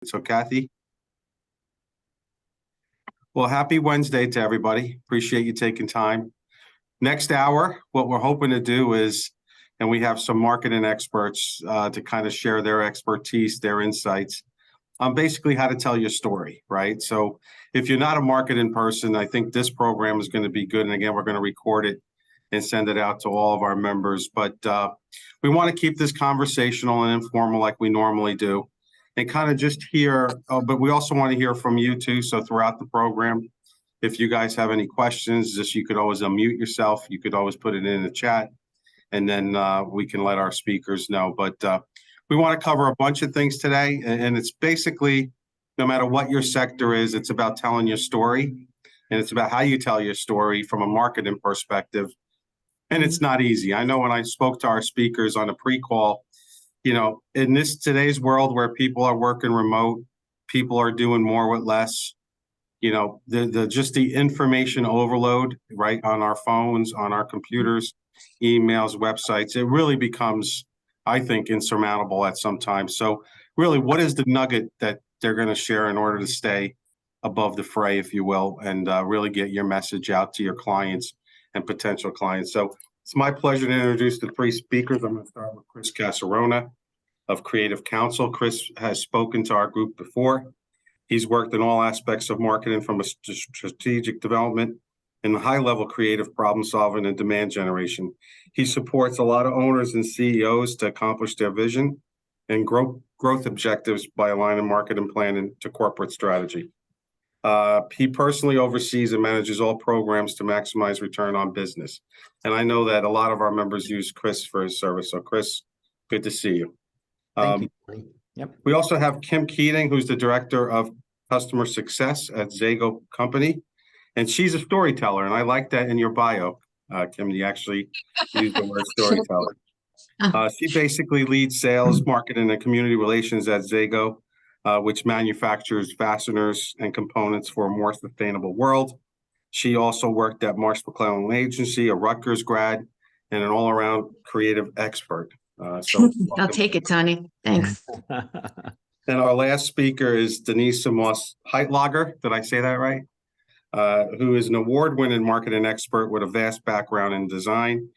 So Kathy. Well, happy Wednesday to everybody. Appreciate you taking time. Next hour, what we're hoping to do is, and we have some marketing experts to kind of share their expertise, their insights on basically how to tell your story, right? So if you're not a marketing person, I think this program is going to be good. And again, we're going to record it and send it out to all of our members. But we want to keep this conversational and informal like we normally do. And kind of just hear, but we also want to hear from you too. So throughout the program, if you guys have any questions, just you could always unmute yourself. You could always put it in the chat, and then we can let our speakers know. But we want to cover a bunch of things today, and it's basically, no matter what your sector is, it's about telling your story, and it's about how you tell your story from a marketing perspective. And it's not easy. I know when I spoke to our speakers on a pre-call, you know, in today's world where people are working remote, people are doing more with less, you know, just the information overload, right, on our phones, on our computers, emails, websites, it really becomes, I think, insurmountable at some time. So really, what is the nugget that they're going to share in order to stay above the fray, if you will, and really get your message out to your clients and potential clients? So it's my pleasure to introduce the three speakers. I'm going to start with Chris Casarona of Creative Counsel. Chris has spoken to our group before. He's worked in all aspects of marketing, from a strategic development and high-level creative problem solving and demand generation. He supports a lot of owners and CEOs to accomplish their vision and growth objectives by aligning marketing planning to corporate strategy. He personally oversees and manages all programs to maximize return on business. And I know that a lot of our members use Chris for his service. So Chris, good to see you. Thank you. Yep. We also have Kim Keating, who's the Director of Customer Success at Zago Company. And she's a storyteller. And I like that in your bio, Kim, you actually use the word storyteller. She basically leads sales, marketing, and community relations at Zago, which manufactures fasteners and components for a more sustainable world. She also worked at Marsh McLennan Agency, a Rutgers grad, and an all-around creative expert. So I'll take it, Tony. Thanks. And our last speaker is Denise Moss Heitlager. Did I say that right? Who is an award-winning marketing expert with a vast background in design,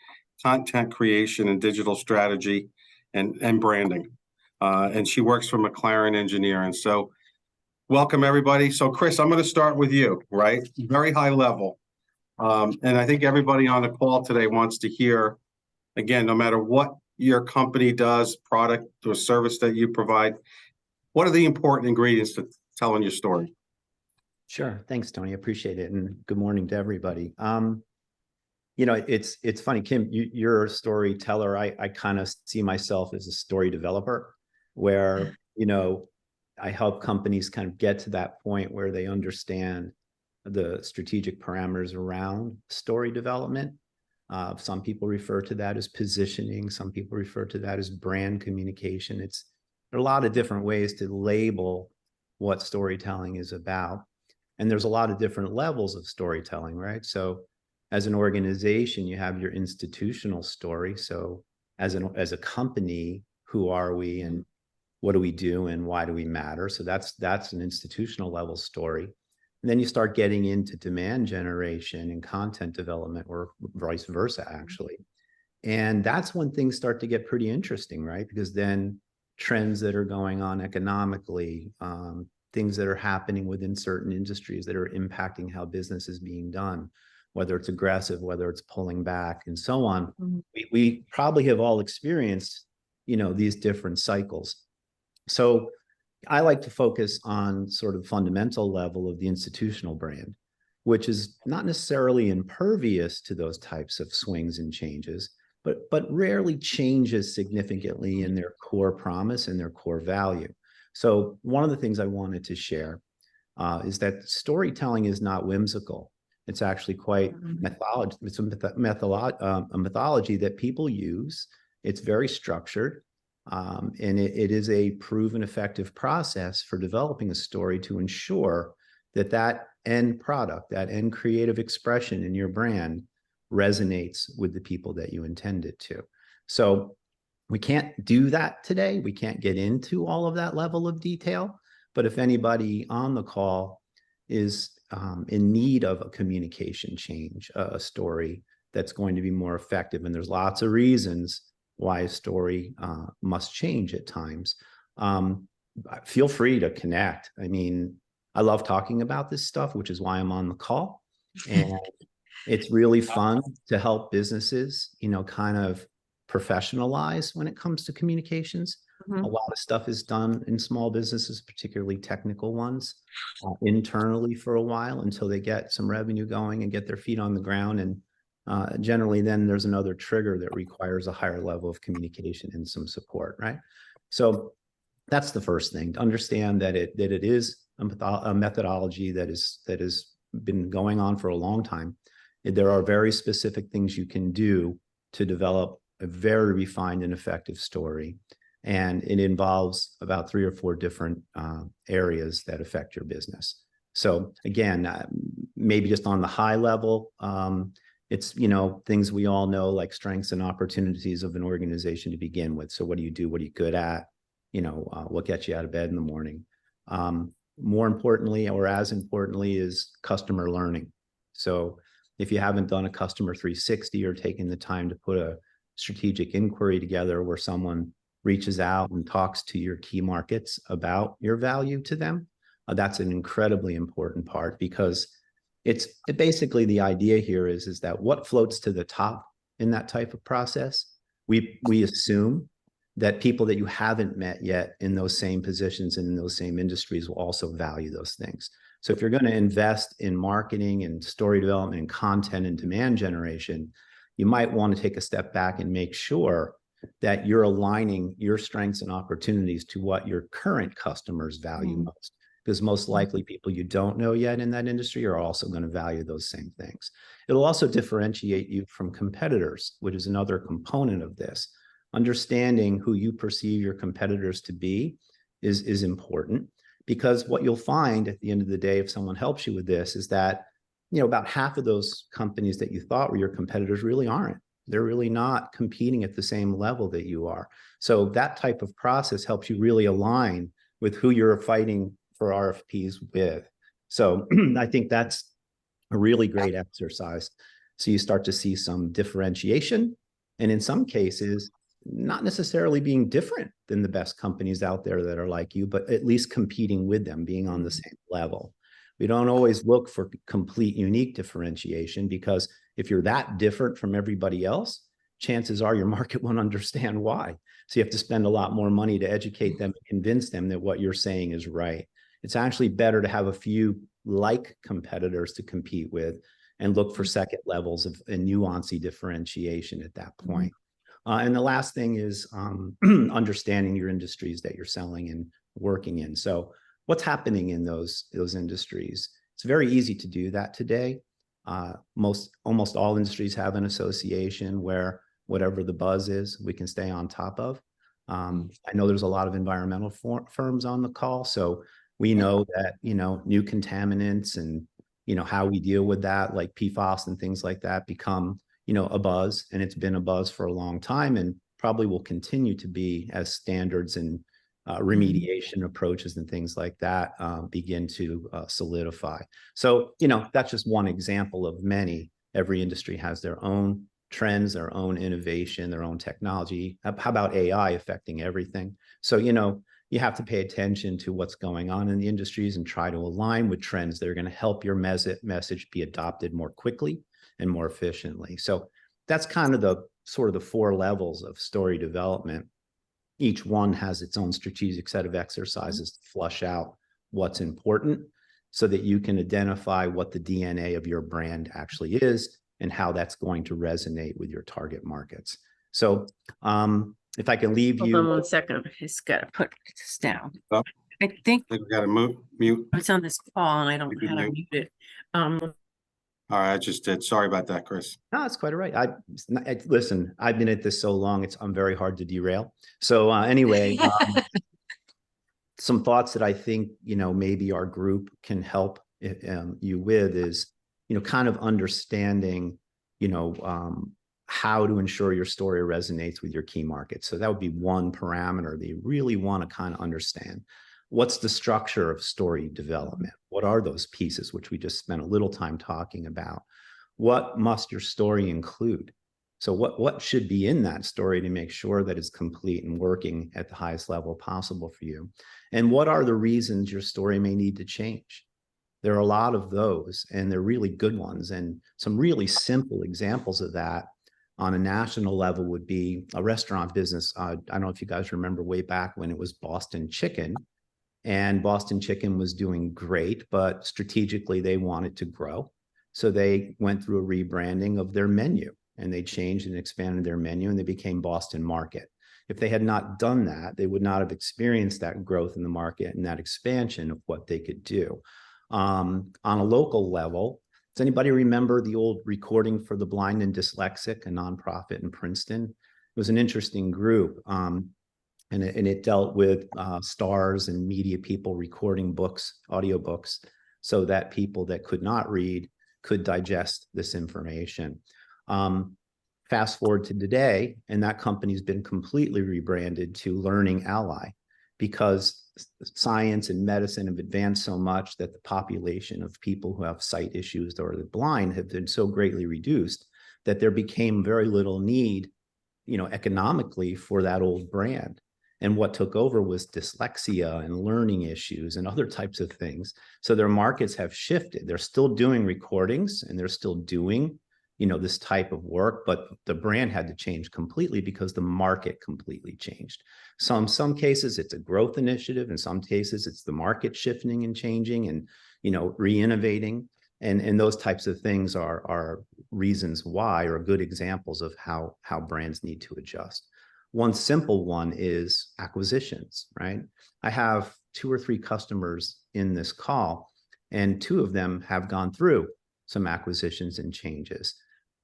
content creation, and digital strategy and branding. And she works for McLaren Engineering. So welcome, everybody. So Chris, I'm going to start with you, right? Very high level. And I think everybody on the call today wants to hear, again, no matter what your company does, product or service that you provide, what are the important ingredients to telling your story? Sure. Thanks, Tony. I appreciate it. And good morning to everybody. You know, it's funny, Kim, you're a storyteller. I kind of see myself as a story developer where, you know, I help companies kind of get to that point where they understand the strategic parameters around story development. Some people refer to that as positioning. Some people refer to that as brand communication. There are a lot of different ways to label what storytelling is about. And there's a lot of different levels of storytelling, right? So as an organization, you have your institutional story. So as a company, who are we and what do we do and why do we matter? So that's an institutional level story. And then you start getting into demand generation and content development, or vice versa, actually. And that's when things start to get pretty interesting, right? Because then trends that are going on economically, things that are happening within certain industries that are impacting how business is being done, whether it's aggressive, whether it's pulling back, and so on. Mm-hmm. We probably have all experienced, you know, these different cycles. So I like to focus on sort of fundamental level of the institutional brand, which is not necessarily impervious to those types of swings and changes, but rarely changes significantly in their core promise and their core value. So one of the things I wanted to share is that storytelling is not whimsical. It's actually quite methodology. It's a methodology that people use. It's very structured. And it is a proven effective process for developing a story to ensure that end product, that end creative expression in your brand resonates with the people that you intend it to. So we can't do that today. We can't get into all of that level of detail, But if anybody on the call is in need of a communication change, a story that's going to be more effective, and there's lots of reasons why a story must change at times, feel free to connect. I mean, I love talking about this stuff, which is why I'm on the call. And it's really fun to help businesses, kind of professionalize when it comes to communications. Mhm. A lot of stuff is done in small businesses, particularly technical ones, internally for a while until they get some revenue going and get their feet on the ground. And generally, then there's another trigger that requires a higher level of communication and some support, right? So that's the first thing, to understand that it is a methodology that has been going on for a long time. There are very specific things you can do to develop a very refined and effective story. And it involves about 3 or 4 different areas that affect your business. So again, maybe just on the high level, it's, things we all know, like strengths and opportunities of an organization to begin with. So what do you do? What are you good at? What gets you out of bed in the morning? More importantly, or as importantly, is customer learning. So if you haven't done a customer 360 or taken the time to put a strategic inquiry together where someone reaches out and talks to your key markets about your value to them, that's an incredibly important part, because basically the idea here is that what floats to the top in that type of process, we assume that people that you haven't met yet in those same positions and in those same industries will also value those things. So if you're going to invest in marketing and story development and content and demand generation, you might want to take a step back and make sure that you're aligning your strengths and opportunities to what your current customers value most. Because most likely people you don't know yet in that industry are also going to value those same things. It'll also differentiate you from competitors, which is another component of this. Understanding who you perceive your competitors to be is important, because what you'll find at the end of the day, if someone helps you with this, is that, about half of those companies that you thought were your competitors really aren't. They're really not competing at the same level that you are. So that type of process helps you really align with who you're fighting for RFPs with. So I think that's a really great exercise. So you start to see some differentiation, and in some cases, not necessarily being different than the best companies out there that are like you, but at least competing with them, being on the same level. We don't always look for complete unique differentiation, because if you're that different from everybody else, chances are your market won't understand why. So you have to spend a lot more money to educate them and convince them that what you're saying is right. It's actually better to have a few like competitors to compete with and look for second levels of a nuancy differentiation at that point. And the last thing is understanding your industries that you're selling and working in. So what's happening in those industries? It's very easy to do that today. Almost all industries have an association where whatever the buzz is, we can stay on top of. I know there's a lot of environmental firms on the call, so we know that, new contaminants and, how we deal with that, like PFAS and things like that, become, a buzz, and it's been a buzz for a long time and probably will continue to be as standards and remediation approaches and things like that begin to solidify. So, that's just one example of many. Every industry has their own trends, their own innovation, their own technology. How about AI affecting everything? So, you have to pay attention to what's going on in the industries and try to align with trends that are going to help your message be adopted more quickly and more efficiently. So that's kind of the sort of the 4 levels of story development. Each one has its own strategic set of exercises to flush out what's important so that you can identify what the DNA of your brand actually is and how that's going to resonate with your target markets. So if I can leave Hold you. on 1 second. I just got to put this down. Oh. I think I think we got to mute. it's on this call and I don't know how to Mute. mute it. All right, I just did. Sorry about that, Chris. No, it's quite all right. Listen, I've been at this so long, I'm very hard to derail. So anyway, some thoughts that I think, maybe our group can help you with is, kind of understanding, how to ensure your story resonates with your key markets. So that would be one parameter that you really want to kind of understand. what's the structure of story development? What are those pieces, which we just spent a little time talking about? What must your story include? So what should be in that story to make sure that it's complete and working at the highest level possible for you? And what are the reasons your story may need to change? There are a lot of those, and they're really good ones. And some really simple examples of that on a national level would be a restaurant business. I don't know if you guys remember way back when it was Boston Chicken, and Boston Chicken was doing great, but strategically they wanted to grow. So they went through a rebranding of their menu, and they changed and expanded their menu, and they became Boston Market. If they had not done that, they would not have experienced that growth in the market and that expansion of what they could do. On a local level, does anybody remember the old Recording for the Blind and Dyslexic, a nonprofit in Princeton? It was an interesting group, and it dealt with stars and media people recording books, audiobooks, so that people that could not read could digest this information. Fast forward to today, and that company's been completely rebranded to Learning Ally, because science and medicine have advanced so much that the population of people who have sight issues or the blind have been so greatly reduced that there became very little need, economically for that old brand. And what took over was dyslexia and learning issues and other types of things. So their markets have shifted. They're still doing recordings and they're still doing, this type of work, but the brand had to change completely because the market completely changed. So in some cases, it's a growth initiative. In some cases, it's the market shifting and changing and, re-innovating. And those types of things are reasons why, or good examples of how brands need to adjust. One simple one is acquisitions, right? I have 2 or 3 customers in this call, and 2 of them have gone through some acquisitions and changes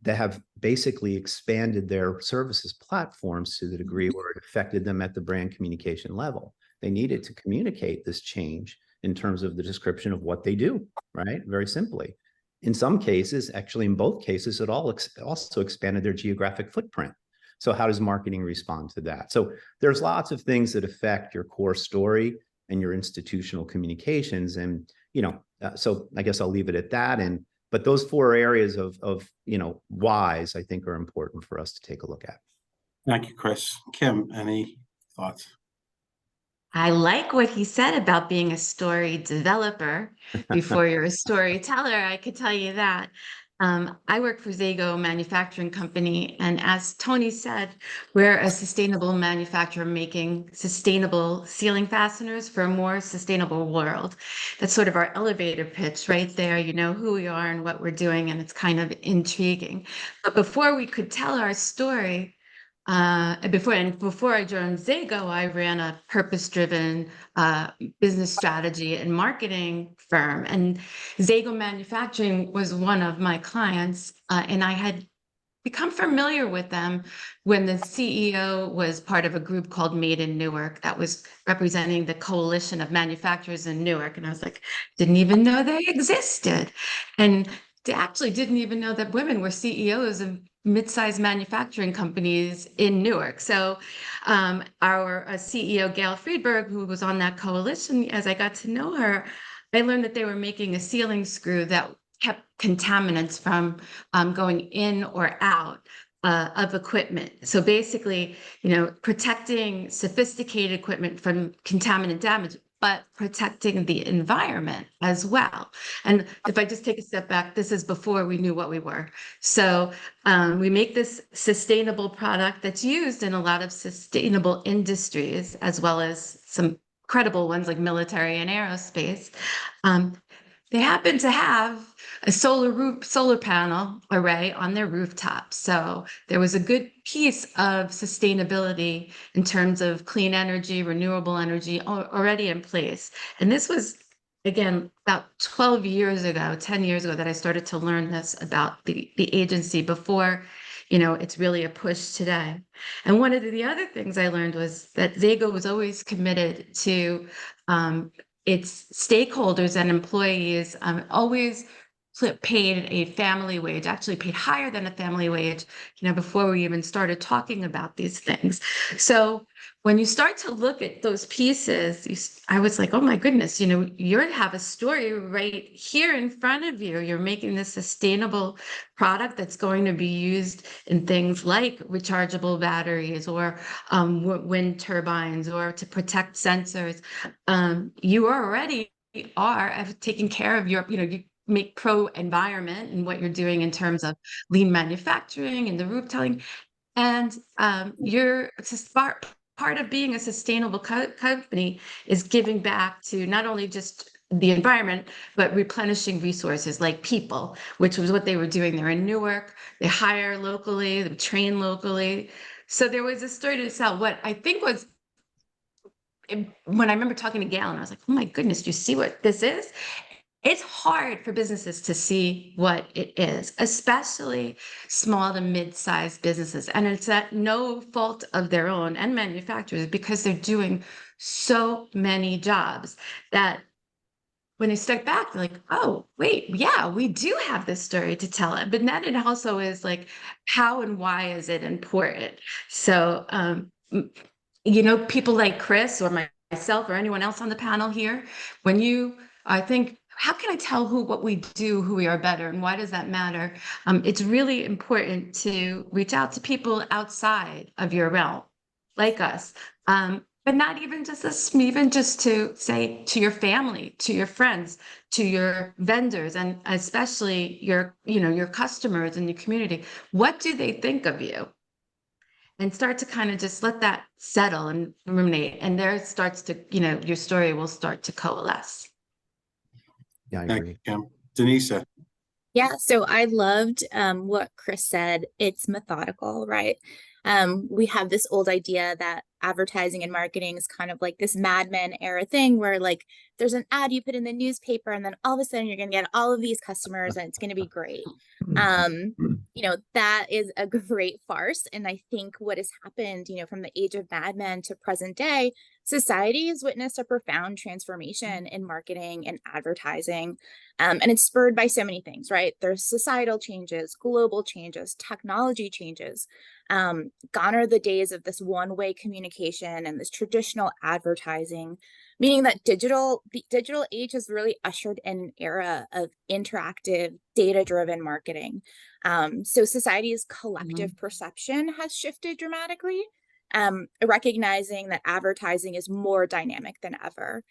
that have basically expanded their services platforms to the degree where it affected them at the brand communication level. They needed to communicate this change in terms of the description of what they do, right? Very simply. In some cases, actually in both cases, it also expanded their geographic footprint. So how does marketing respond to that? So there's lots of things that affect your core story and your institutional communications. And, so I guess I'll leave it at that. But those 4 areas of whys, I think, are important for us to take a look at. Thank you, Chris. Kim, any thoughts? I like what he said about being a story developer before you're a storyteller. I could tell you that. I work for Zago Manufacturing Company, and as Tony said, we're a sustainable manufacturer making sustainable ceiling fasteners for a more sustainable world. That's sort of our elevator pitch right there. You know who we are and what we're doing, and it's kind of intriguing. But before we could tell our story, before I joined Zago, I ran a purpose-driven business strategy and marketing firm, and Zago Manufacturing was one of my clients, and I had become familiar with them when the CEO was part of a group called Made in Newark that was representing the coalition of manufacturers in Newark, and I was like, didn't even know they existed, and they actually didn't even know that women were CEOs of mid-sized manufacturing companies in Newark. So our CEO, Gail Friedberg, who was on that coalition, as I got to know her, I learned that they were making a ceiling screw that kept contaminants from going in or out of equipment. So basically, protecting sophisticated equipment from contaminant damage, but protecting the environment as well. And if I just take a step back, this is before we knew what we were. So we make this sustainable product that's used in a lot of sustainable industries, as well as some credible ones like military and aerospace. They happen to have a solar panel array on their rooftop. So there was a good piece of sustainability in terms of clean energy, renewable energy already in place. And this was, again, about 12 years ago, 10 years ago, that I started to learn this about the agency before, it's really a push today. And one of the other things I learned was that Zago was always committed to its stakeholders and employees always paid a family wage, actually paid higher than a family wage, before we even started talking about these things. So when you start to look at those pieces, I was like, oh my goodness, you have a story right here in front of you. You're making this sustainable product that's going to be used in things like rechargeable batteries or wind turbines or to protect sensors. You already are taking care of you make pro environment and what you're doing in terms of lean manufacturing and the roof tilling. And you're just part of being a sustainable company is giving back to not only just the environment, but replenishing resources like people, which was what they were doing. They're in Newark, they hire locally, they train locally. So there was a story to sell. What I think was, when I remember talking to Gail, and I was like, oh my goodness, do you see what this is? It's hard for businesses to see what it is, especially small to mid-sized businesses. And it's at no fault of their own and manufacturers, because they're doing so many jobs that when they step back, they're like, oh, wait, yeah, we do have this story to tell it. But then it also is like, how and why is it important? So, people like Chris or myself or anyone else on the panel here, I think, how can I tell what we do, who we are better, and why does that matter? It's really important to reach out to people outside of your realm, like us, but not even just us, even just to say to your family, to your friends, to your vendors, and especially your customers and your community. What do they think of you? And start to kind of just let that settle and ruminate, and there it starts to, your story will start to coalesce. Yeah, I Thank agree. you, Kim. Denise, Yeah, so I loved what Chris said. It's methodical, right? We have this old idea that advertising and marketing is kind of like this Mad Men era thing where like there's an ad you put in the newspaper and then all of a sudden you're going to get all of these customers and it's going to be great. That is a great farce. And I think what has happened, from the age of Mad Men to present day, society has witnessed a profound transformation in marketing and advertising. And it's spurred by so many things, right? There's societal changes, global changes, technology changes. Gone are the days of this one-way communication and this traditional advertising, meaning that the digital age has really ushered in an era of interactive, data-driven marketing. So society's collective perception has shifted dramatically, recognizing that advertising is more dynamic than ever.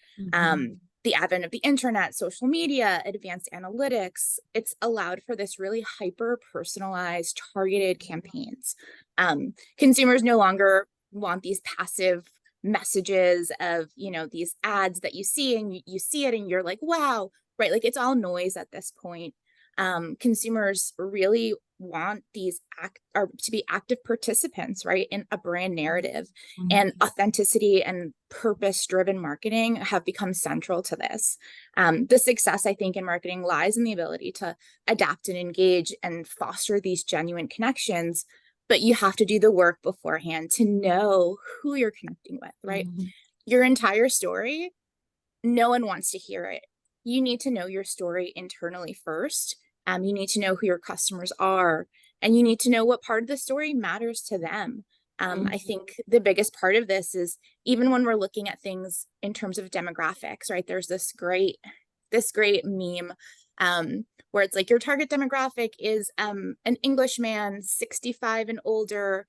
The advent of the internet, social media, advanced analytics, it's allowed for this really hyper-personalized, targeted campaigns. Consumers no longer want these passive messages of, these ads that you see and you see it and you're like, wow, right? Like it's all noise at this point. Consumers really want these to be active participants, right, in a brand narrative. And authenticity and purpose-driven marketing have become central to this. The success, I think, in marketing lies in the ability to adapt and engage and foster these genuine connections, but you have to do the work beforehand to know who you're connecting with, right? Your entire story, no one wants to hear it. You need to know your story internally first. You need to know who your customers are, and you need to know what part of the story matters to them. I think the biggest part of this is even when we're looking at things in terms of demographics, right? There's this great meme where it's like your target demographic is an English man, 65 and older,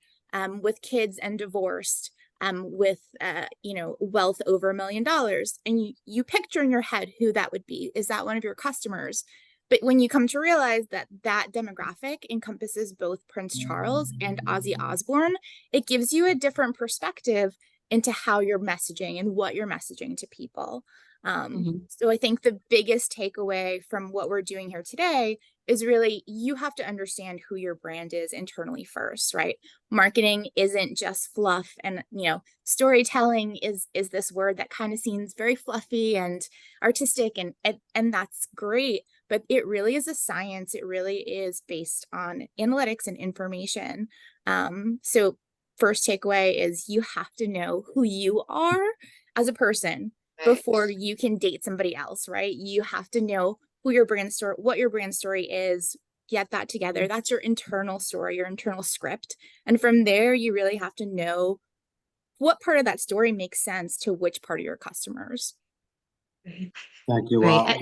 with kids and divorced, with wealth over $1 million, and you picture in your head who that would be. Is that one of your customers? But when you come to realize that that demographic encompasses both Prince Charles and Ozzy Osbourne, it gives you a different perspective into how you're messaging and what you're messaging to people. So I think the biggest takeaway from what we're doing here today is really you have to understand who your brand is internally first, right? Marketing isn't just fluff, and storytelling is this word that kind of seems very fluffy and artistic, and that's great, but it really is a science. It really is based on analytics and information. So first takeaway is you have to know who you are as a person before you can date somebody else, right? You have to know what your brand story is, get that together. That's your internal story, your internal script. And from there, you really have to know what part of that story makes sense to which part of your customers. Thank you. Right.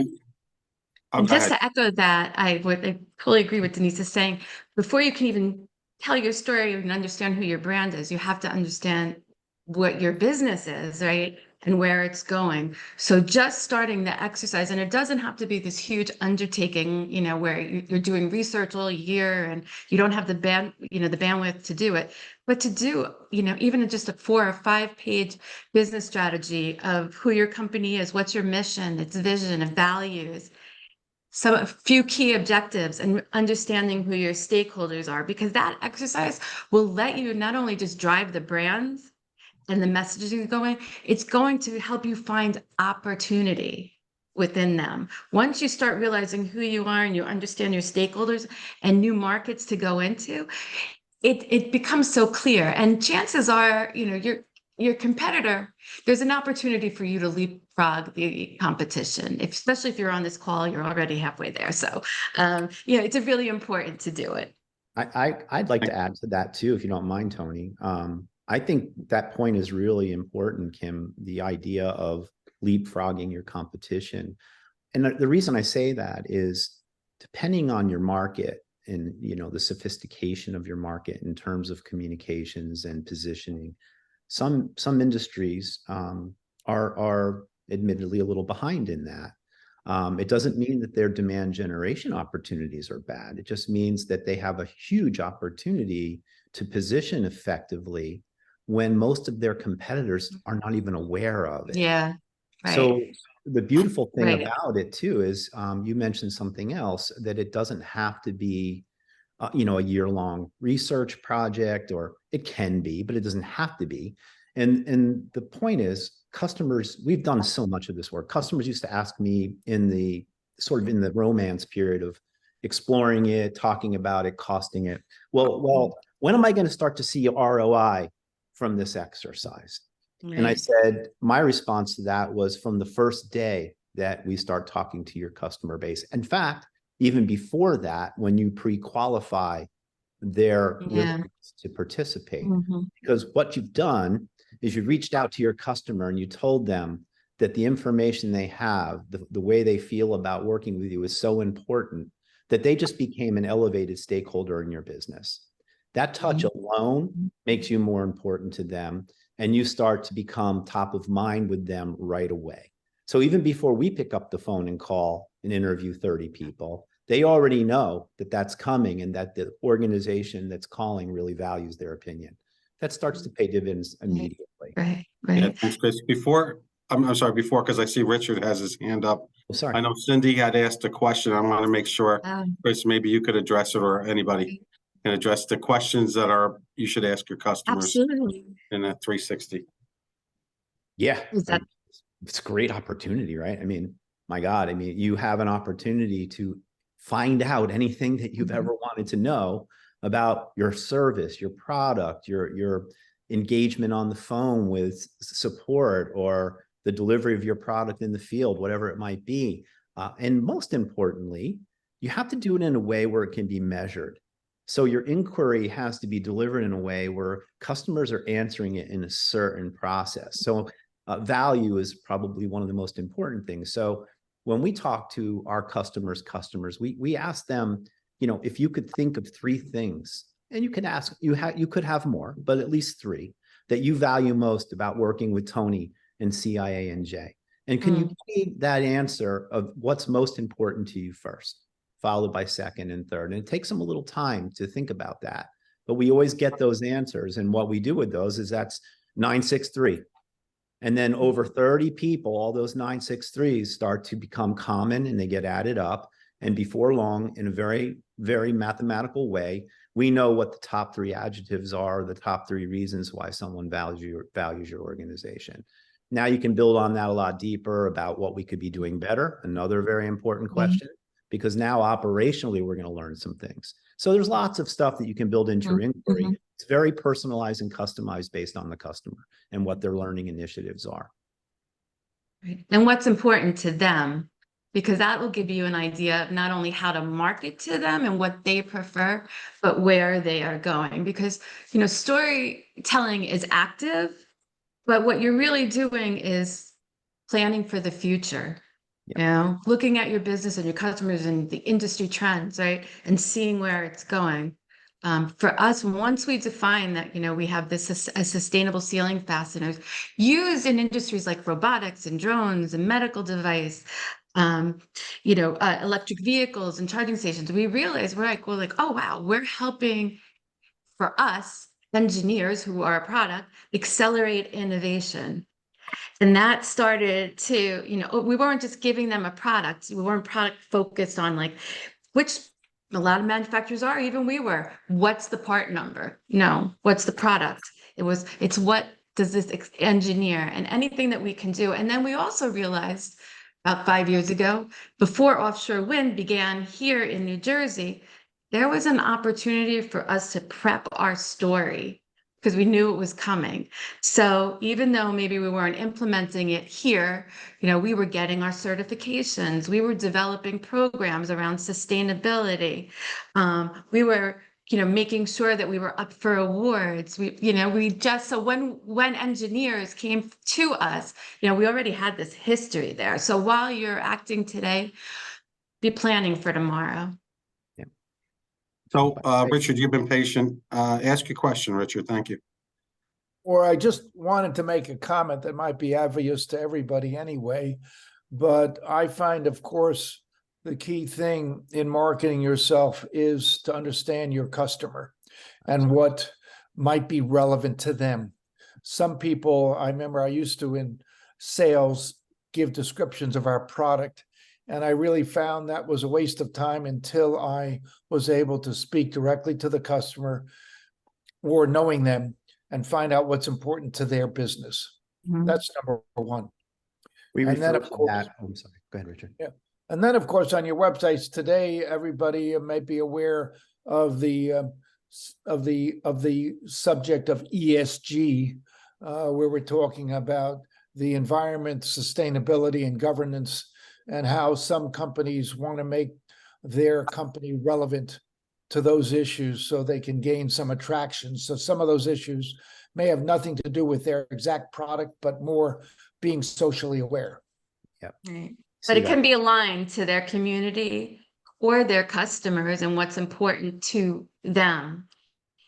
Oh, And go just ahead. to echo that, I totally agree with Denise is saying, before you can even tell your story and understand who your brand is, you have to understand what your business is, right? And where it's going. So just starting the exercise, and it doesn't have to be this huge undertaking, you know, where you're doing research all year and you don't have the bandwidth to do it, but to do, you know, even just a 4 or 5 page business strategy of who your company is, what's your mission, its vision and values, a few key objectives, and understanding who your stakeholders are, because that exercise will let you not only just drive the brands and the messaging going, it's going to help you find opportunity within them. Once you start realizing who you are and you understand your stakeholders and new markets to go into, it becomes so clear. And chances are, you know, your competitor, there's an opportunity for you to leapfrog the competition. Especially if you're on this call, you're already halfway there. So, yeah, it's really important to do it. I'd like to add to that too, if you don't mind, Tony. I think that point is really important, Kim, the idea of leapfrogging your competition. And the reason I say that is, depending on your market and, you know, the sophistication of your market in terms of communications and positioning, some industries are admittedly a little behind in that. It doesn't mean that their demand generation opportunities are bad. It just means that they have a huge opportunity to position effectively when most of their competitors are not even aware of it. Yeah. Right. So the beautiful thing Right. about it too is, you mentioned something else, that it doesn't have to be, you know, a year-long research project, or it can be, but it doesn't have to be. And the point is, customers, we've done so much of this work. Customers used to ask me in the romance period of exploring it, talking about it, costing it. Well, when am I going to start to see ROI from this exercise? And I said, my response to that was, from the first day that we start talking to your customer base. In fact, even before that, when you pre-qualify their willingness to participate. Because what you've done is you've reached out to your customer and you told them that the information they have, the way they feel about working with you is so important that they just became an elevated stakeholder in your business. That touch alone makes you more important to them, and you start to become top of mind with them right away. So even before we pick up the phone and call and interview 30 people, they already know that that's coming and that the organization that's calling really values their opinion. That starts to pay dividends immediately. Right. Yeah, thanks, Chris. I'm sorry, because I see Richard has his hand up. Oh, sorry. I know Cindy had asked a question. I want to make sure, Chris, maybe you could address it, or anybody can address the questions that you should ask your customers Absolutely. in that 360. Yeah, Is that- it's a great opportunity, right? I mean, my God, I mean, you have an opportunity to find out anything that you've ever wanted to know about your service, your product, your engagement on the phone with support, or the delivery of your product in the field, whatever it might be. And most importantly, you have to do it in a way where it can be measured. So your inquiry has to be delivered in a way where customers are answering it in a certain process. So value is probably one of the most important things. So when we talk to our customers, we ask them, you know, if you could think of 3 things, and you can ask, you could have more, but at least 3 that you value most about working with Tony and CIA&J. And can you give me that answer of what's most important to you first, followed by second and third? And it takes them a little time to think about that, but we always get those answers. And what we do with those is that's 963. And then over 30 people, all those 963s start to become common and they get added up. And before long, in a very, very mathematical way, we know what the top 3 adjectives are, the top 3 reasons why someone values your organization. Now you can build on that a lot deeper about what we could be doing better. Another very important question, because now operationally, we're going to learn some things. So there's lots of stuff that you can build into your inquiry. It's very personalized and customized based on the customer and what their learning initiatives are. And what's important to them because that will give you an idea of not only how to market to them and what they prefer, but where they are going. Because, you know, storytelling is active, but what you're really doing is planning for the future. Yep. You know, looking at your business and your customers and the industry trends, right? And seeing where it's going. For us, once we define that, you know, we have this sustainable ceiling fasteners used in industries like robotics and drones and medical device, you know, electric vehicles and charging stations, we realize we're like, oh, wow, we're helping, for us, engineers who are a product, accelerate innovation. And that started to, you know, we weren't just giving them a product. We weren't product focused on like, which a lot of manufacturers are, even we were. What's the part number? No, what's the product? It's what does this engineer and anything that we can do. And then we also realized about 5 years ago, before offshore wind began here in New Jersey, there was an opportunity for us to prep our story because we knew it was coming. So even though maybe we weren't implementing it here, you know, we were getting our certifications, we were developing programs around sustainability. We were, you know, making sure that we were up for awards. So when engineers came to us, you know, we already had this history there. So while you're acting today, be planning for tomorrow. So, Richard, you've been patient. Ask your question, Richard. Thank you. Or I just wanted to make a comment that might be obvious to everybody anyway, but I find, of course, the key thing in marketing yourself is to understand your customer and what might be relevant to them. Some people, I remember I used to in sales give descriptions of our product, and I really found that was a waste of time until I was able to speak directly to the customer or knowing them and find out what's important to their business. Mhm. That's number one. We And then, refer of to course- that. I'm sorry. Go ahead, Richard. And then, of course, on your websites today, everybody might be aware of the subject of ESG, where we're talking about the environment, sustainability, and governance, and how some companies want to make their company relevant to those issues so they can gain some attraction. So some of those issues may have nothing to do with their exact product, but more being socially aware. Right. See But it that. can be aligned to their community or their customers and what's important to them.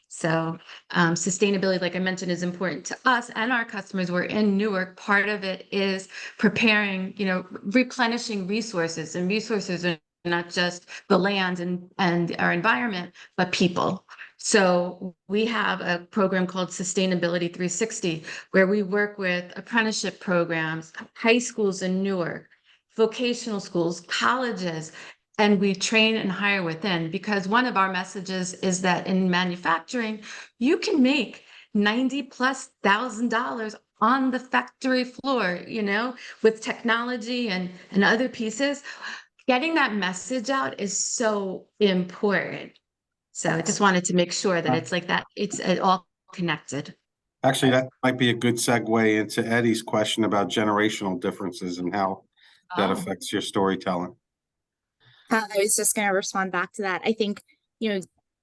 So sustainability, like I mentioned, is important to us and our customers. We're in Newark. Part of it is preparing, you know, replenishing resources, and resources are not just the land and our environment, but people. So we have a program called Sustainability 360, where we work with apprenticeship programs, high schools in Newark, vocational schools, colleges, and we train and hire within, because one of our messages is that in manufacturing, you can make $90,000+ on the factory floor, you know, with technology and other pieces. Getting that message out is so important. So I just wanted to make sure that it's like that, it's all connected. Actually, that might be a good segue into Eddie's question about generational differences and how that Oh. affects your storytelling. I was just going to respond back to that. I think, you know,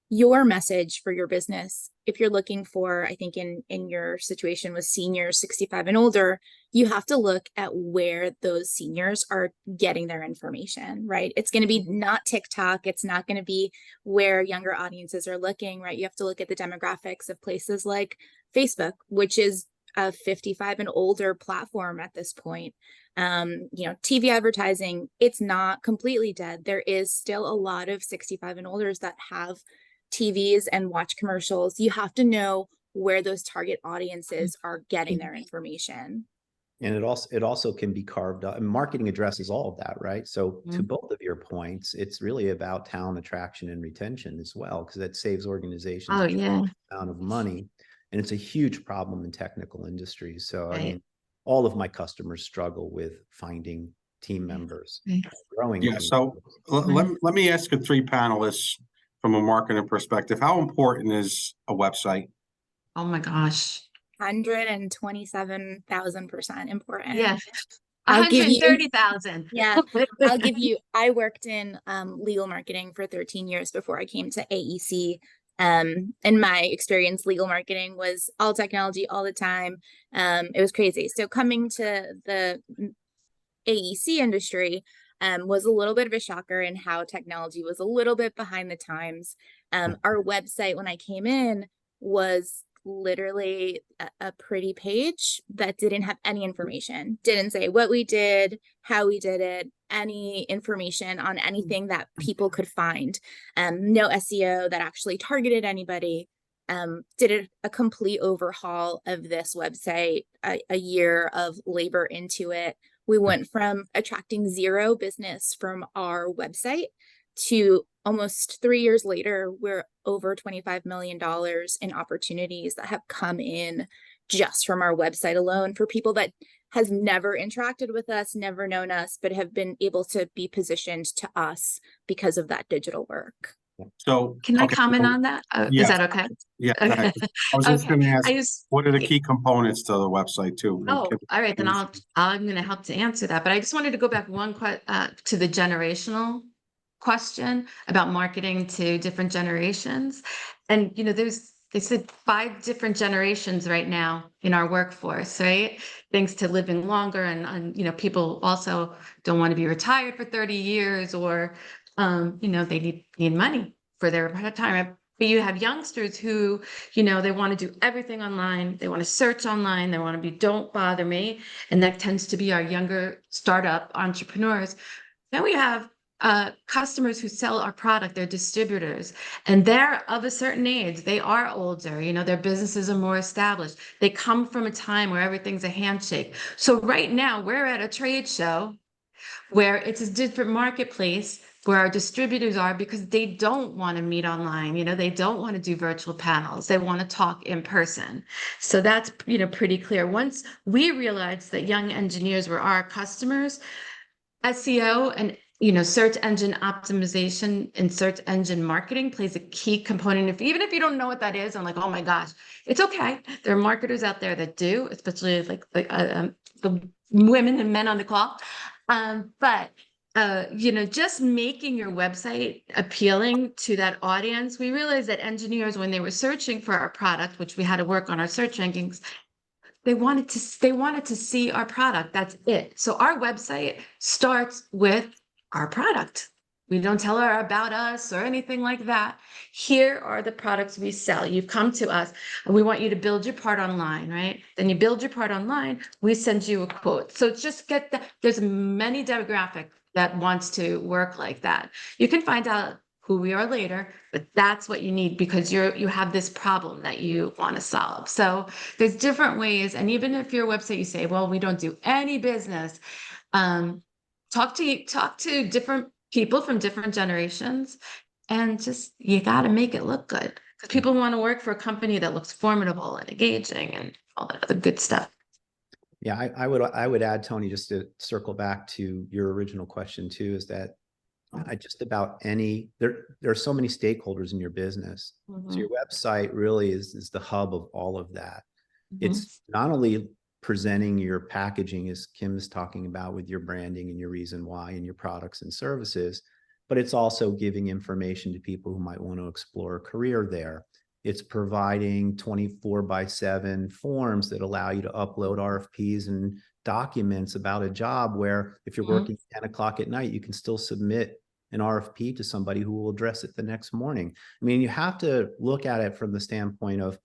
your message for your business, if you're looking for, I think in your situation with seniors 65 and older, you have to look at where those seniors are getting their information, right? It's going to be not TikTok. It's not going to be where younger audiences are looking, right? You have to look at the demographics of places like Facebook, which is a 55 and older platform at this point. You know, TV advertising, it's not completely dead. There is still a lot of 65 and olders that have TVs and watch commercials. You have to know where those target audiences are getting their information. And it also can be carved up, and marketing addresses all of that, right? So to Mhm. both of your points, it's really about talent attraction and retention as well, because that saves organizations Oh, a yeah. amount of money. And it's a huge problem in technical industries. So I Right. mean, all of my customers struggle with finding team members, Right. growing. Yeah, team so members. let me ask the three panelists from a marketing perspective, how important is a website? Oh my gosh. 127,000% important. Yeah. I'll give you- 130,000. Yeah, I'll give you, I worked in legal marketing for 13 years before I came to AEC. And my experience, legal marketing was all technology all the time. It was crazy. So coming to the AEC industry was a little bit of a shocker in how technology was a little bit behind the times. Our website when I came in was literally a pretty page that didn't have any information, didn't say what we did, how we did it, any information on anything that people could find. No SEO that actually targeted anybody. Did a complete overhaul of this website, a year of labor into it. We went from attracting zero business from our website to almost 3 years later, we're over $25 million in opportunities that have come in just from our website alone for people that has never interacted with us, never known us, but have been able to be positioned to us because of that digital work. So. Can I okay, comment so- on that? yeah. Is that okay? Yeah, go ahead. I was just Okay. gonna ask, I just, what are the key components to the website too? oh, all right, then I'm going to help to answer that. But I just wanted to go back to the generational question about marketing to different generations. And, you know, they said 5 different generations right now in our workforce, right? Thanks to living longer and you know, people also don't want to be retired for 30 years or, you know, they need money for their retirement. But you have youngsters who, you know, they want to do everything online. They want to search online. They want to be, don't bother me. And that tends to be our younger startup entrepreneurs. Then we have customers who sell our product, they're distributors, and they're of a certain age. They are older, you know, their businesses are more established. They come from a time where everything's a handshake. So right now we're at a trade show where it's a different marketplace where our distributors are because they don't want to meet online. You know, they don't want to do virtual panels. They want to talk in person. So that's, you know, pretty clear. Once we realized that young engineers were our customers, SEO and, you know, search engine optimization and search engine marketing plays a key component. Even if you don't know what that is, I'm like, oh my gosh, it's okay. There are marketers out there that do, especially like the women and men on the call. But you know, just making your website appealing to that audience, we realized that engineers, when they were searching for our product, which we had to work on our search rankings, they wanted to see our product. That's it. So our website starts with our product. We don't tell her about us or anything like that. Here are the products we sell. You've come to us and we want you to build your part online, right? Then you build your part online, we send you a quote. So just get that. There's many demographic that wants to work like that. You can find out who we are later, but that's what you need because you have this problem that you want to solve. So there's different ways. And even if your website, you say, well, we don't do any business, talk to different people from different generations and just, you got to make it look good because people want to work for a company that looks formidable and engaging and all that other good stuff. Yeah, I would add, Tony, just to circle back to your original question too, is that just about there are so many stakeholders in your business. So your website really is the hub of all of that. It's not only presenting your packaging, as Kim is talking about, with your branding and your reason why and your products and services, but it's also giving information to people who might want to explore a career there. It's providing 24/7 forms that allow you to upload RFPs and documents about a job where if you're working 10 o'clock at night, you can still submit an RFP to somebody who will address it the next morning. I mean, you have to look at it from the standpoint of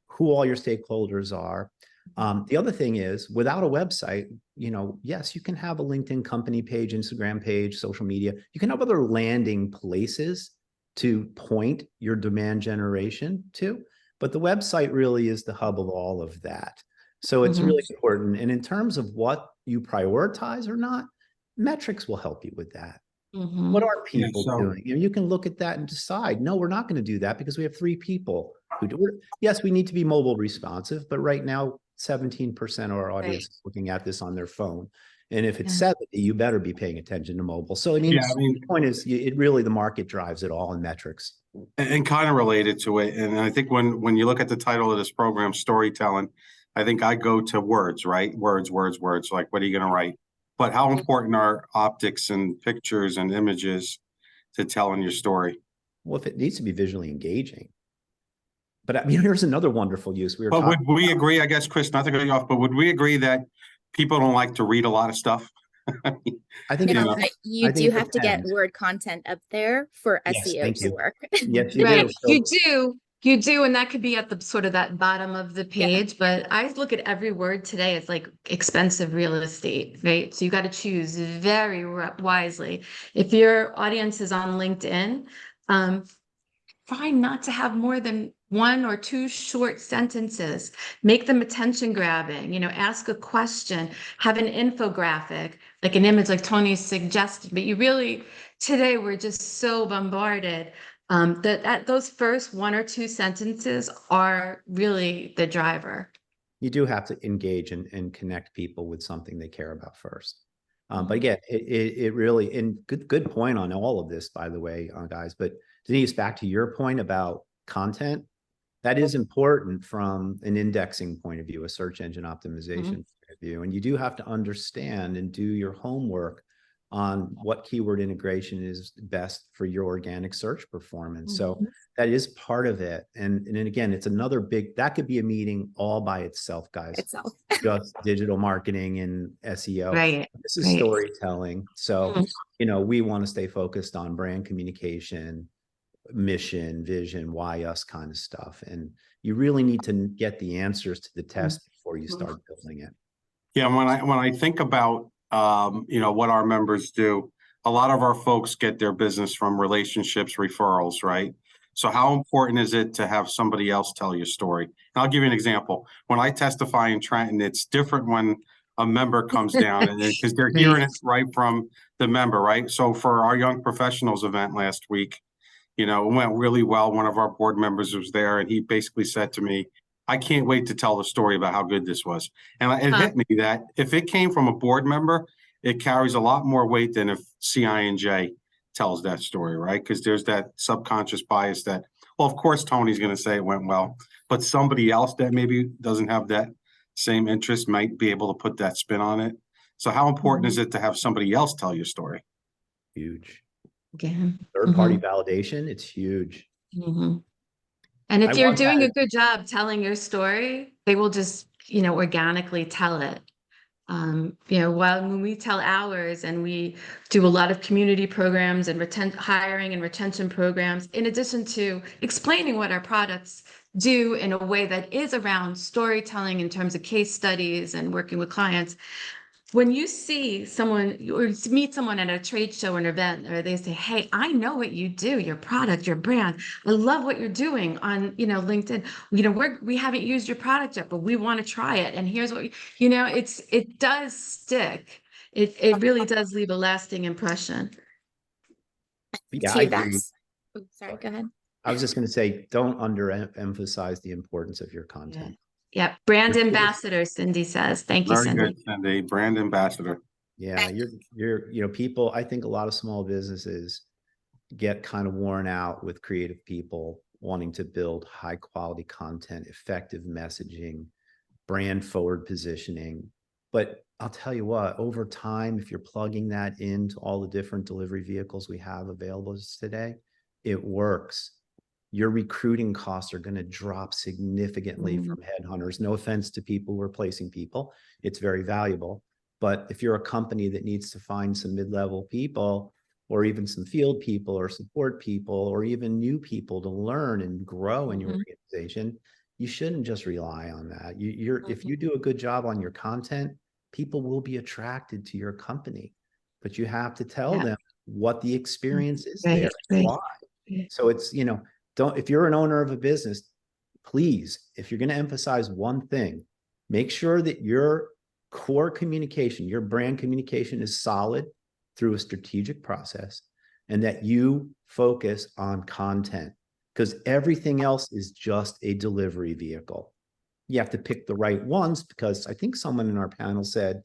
who all your stakeholders are. The other thing is, without a website, you know, yes, you can have a LinkedIn company page, Instagram page, social media. You can have other landing places to point your demand generation to, but the website really is the hub of all of that. So it's really important. And in terms of what you prioritize or not, metrics will help you with that. What are people doing? You know, you can look at that and decide, no, we're not going to do that because we have 3 people who do it. Yes, we need to be mobile responsive, but right now, 17% of our audience is looking at this on their phone. And if it's 70, you better be paying attention to mobile. So, I mean, the point is, it really, the market drives it all in metrics. And kind of related to it. And I think when you look at the title of this program, storytelling, I think I go to words, right? Words. Like, what are you going to write? but how important are optics and pictures and images to telling your story? Well, if it needs to be visually engaging. But I mean, here's another wonderful use. We were But would talking, we agree, I guess, Chris, not to cut you off, but would we agree that people don't like to read a lot of stuff? I think it No, know, but you I think do it have to get depends. word content up there for Yes, SEO thank to you. work. Yes, you Right, do. So, you do, and that could be at the sort of that bottom of the Yeah. page, but I look at every word today as like expensive real estate, right? So you got to choose very wisely. If your audience is on LinkedIn, try not to have more than 1 or 2 short sentences. Make them attention grabbing, ask a question, have an infographic, like an image like Tony suggested, but you really, today we're just so bombarded that those first 1 or 2 sentences are really the driver. you do have to engage and connect people with something they care about first. But again, it really, and good point on all of this, by the way, guys. But Denise, back to your point about content, that is important from an indexing point of view, a search engine optimization point of view. And you do have to understand and do your homework on what keyword integration is best for your organic search performance. So that is part of it. And then again, it's another big, that could be a meeting all by itself, guys. Itself. Just digital marketing and SEO. Right. This is right. storytelling. So, Mhm. we want to stay focused on brand communication, mission, vision, why us kind of stuff. And you really need to get the answers to the test before you start building it. Yeah, when I think about what our members do, a lot of our folks get their business from relationships, referrals, right? So how important is it to have somebody else tell your story? And I'll give you an example. When I testify in Trenton, it's different when a member comes down and because they're hearing it right from the member, right? So for our young professionals event last week, it went really well. One of our board members was there and he basically said to me, I can't wait to tell the story about how good this was. And it hit me that if it came from a board member, it carries a lot more weight than if CI&J tells that story, right? Because there's that subconscious bias that, well, of course, Tony's going to say it went well, but somebody else that maybe doesn't have that same interest might be able to put that spin on it. So how important is it to have somebody else tell your story? Huge. Again. Third-party validation, it's huge. And if I you're once doing had- a good job telling your story, they will just, organically tell it. When we tell ours and we do a lot of community programs and hiring and retention programs, in addition to explaining what our products do in a way that is around storytelling in terms of case studies and working with clients. When you see someone or meet someone at a trade show or an event, or they say, hey, I know what you do, your product, your brand. I love what you're doing on, LinkedIn. We haven't used your product yet, but we want to try it. And here's what, it does stick. It really does leave a lasting impression. Yeah, To I that. agree. Oh, sorry, go ahead. I was just going to say, don't underemphasize the importance of your content. Yeah. Brand Yes. ambassador, Cindy says. Thank you, Very Cindy. good, Cindy, brand ambassador. Yeah, people, I think a lot of small businesses get kind of worn out with creative people wanting to build high quality content, effective messaging, brand forward positioning. But I'll tell you what, over time, if you're plugging that into all the different delivery vehicles we have available today, it works. Your recruiting costs are going to drop significantly from headhunters. No offense to people who are placing people. It's very valuable. But if you're a company that needs to find some mid-level people or even some field people or support people or even new people to learn and grow in your organization, you shouldn't just rely on that. If you do a good job on your content, people will be attracted to your company, but you have to tell them what the experience is there, why. So it's, if you're an owner of a business, please, if you're going to emphasize one thing, make sure that your core communication, your brand communication is solid through a strategic process and that you focus on content because everything else is just a delivery vehicle. You have to pick the right ones because I think someone in our panel said,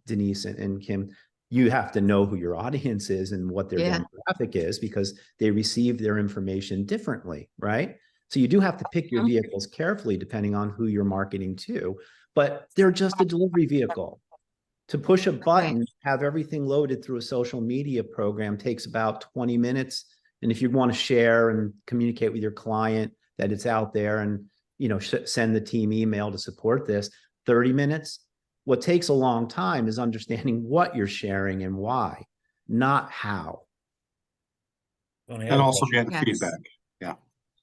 Denise and Kim, you have to know who your audience is and what their demographic is because they receive their information differently, right? So you do have to pick your vehicles carefully depending on who you're marketing to, but they're just a delivery vehicle. To push a button, have everything loaded through a social media program takes about 20 minutes. And if you want to share and communicate with your client that it's out there and, send the team email to support this, 30 minutes. What takes a long time is understanding what you're sharing and why, not how. Tony, I And have a also question. getting Yes. feedback.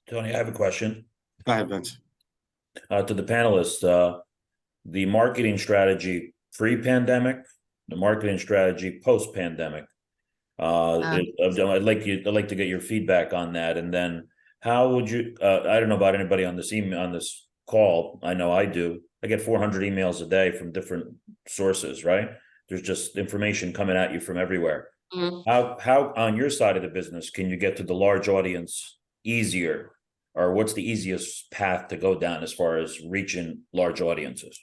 Tony, I have a question Go ahead, Vince. to the panelists. The marketing strategy pre-pandemic, the marketing strategy post-pandemic. I'd like to get your feedback on that, and then how would you? I don't know about anybody on this call. I know I do. I get 400 emails a day from different sources. Right? There's just information coming at you from everywhere. Mm. How on your side of the business can you get to the large audience easier, or what's the easiest path to go down as far as reaching large audiences?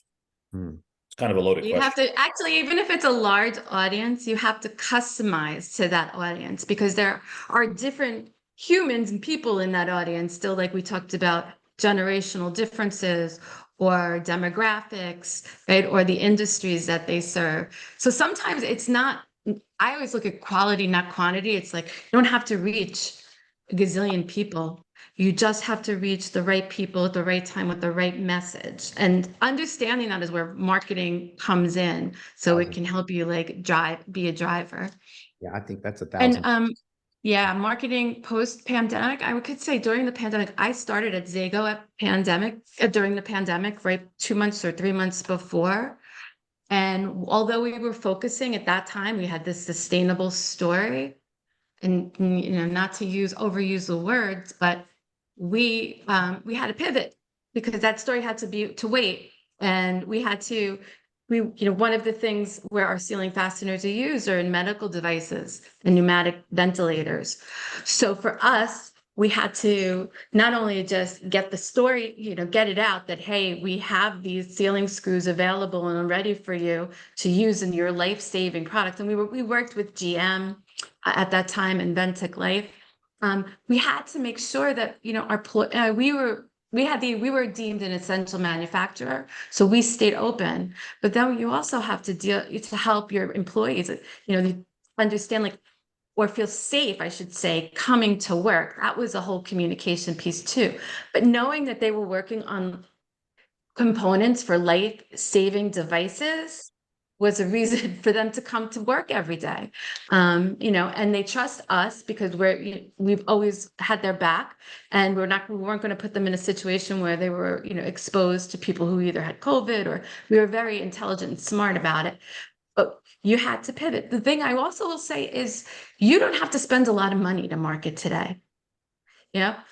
It's kind of a loaded You question. have to actually, even if it's a large audience, you have to customize to that audience because there are different humans and people in that audience still, like we talked about generational differences or demographics, right? Or the industries that they serve. So sometimes it's not, I always look at quality, not quantity. It's like, you don't have to reach a gazillion people. You just have to reach the right people at the right time with the right message. And understanding that is where marketing comes in. So it can help you be a driver. Yeah, I think that's 1,000. And marketing post-pandemic, I could say during the pandemic, I started at Zago during the pandemic, right? 2 months or 3 months before. And although we were focusing at that time, we had this sustainable story and, not to overuse the words, but we had to pivot because that story had to wait. And one of the things where our ceiling fasteners are used are in medical devices and pneumatic ventilators. So for us, we had to not only just get the story, get it out that, hey, we have these ceiling screws available and ready for you to use in your life-saving product. And we worked with GM at that time and Ventec Life. We had to make sure that, we were deemed an essential manufacturer, so we stayed open. But then you also have to help your employees, understand or feel safe, I should say, coming to work. That was a whole communication piece too. But knowing that they were working on components for life-saving devices was a reason for them to come to work every day. And they trust us because we've always had their back, and we weren't going to put them in a situation where they were, exposed to people who either had COVID, or we were very intelligent and smart about it. But you had to pivot. The thing I also will say is you don't have to spend a lot of money to market today.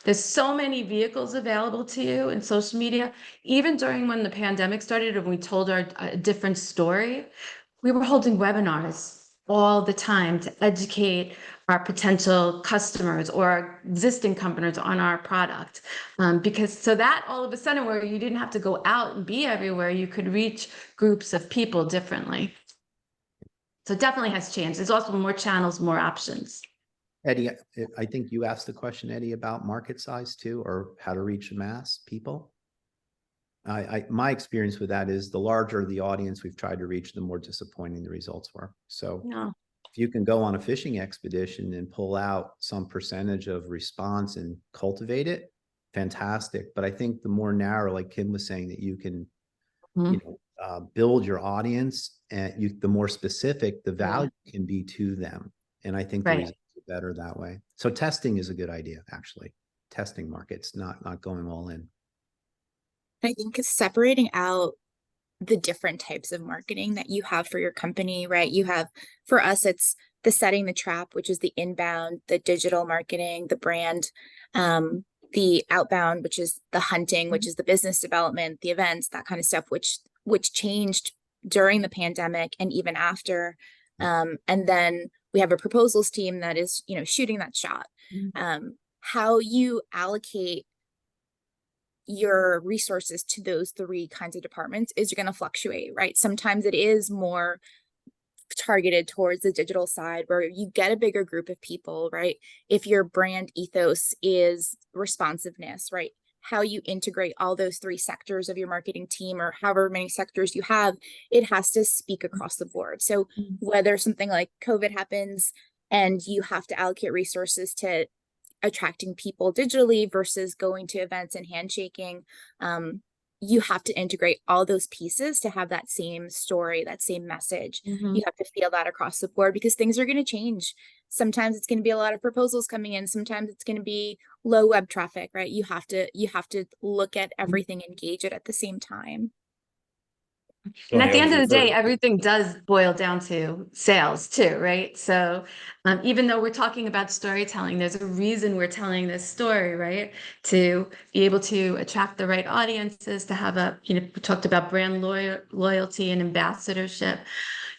There's so many vehicles available to you in social media. Even during when the pandemic started and we told our different story, we were holding webinars all the time to educate our potential customers or our existing customers on our product. Because so that all of a sudden, where you didn't have to go out and be everywhere, you could reach groups of people differently. So it definitely has changed. There's also more channels, more options. Eddie, I think you asked the question, Eddie, about market size too, or how to reach mass people. My experience with that is the larger the audience we've tried to reach, the more disappointing the results were. So if you can go on a fishing expedition and pull out some percentage of response and cultivate it, fantastic. But I think the more narrow, like Kim was saying, that you can, build your audience, and the more specific the value can be to them. And I think the results are better that way. So testing is a good idea, actually. Testing markets, not going all in. I think separating out the different types of marketing that you have for your company, right? You have, for us, it's the setting the trap, which is the inbound, the digital marketing, the brand, the outbound, which is the hunting, which is the business development, the events, that kind of stuff, which changed during the pandemic and even after. And then we have a proposals team that is, shooting that shot. How you allocate your resources to those three kinds of departments is going to fluctuate, right? Sometimes it is more targeted towards the digital side where you get a bigger group of people, right? If your brand ethos is responsiveness, right? how you integrate all those 3 sectors of your marketing team, or however many sectors you have, it has to speak across the board. So whether something like COVID happens and you have to allocate resources to attracting people digitally versus going to events and handshaking, you have to integrate all those pieces to have that same story, that same message. Mhm. You have to feel that across the board because things are going to change. Sometimes it's going to be a lot of proposals coming in. Sometimes it's going to be low web traffic, right? You have to look at everything, engage it at the same time. And at the Tony, end of the for- day, everything does boil down to sales too, right? So even though we're talking about storytelling, there's a reason we're telling this story, right? To be able to attract the right audiences, to have we talked about brand loyalty and ambassadorship.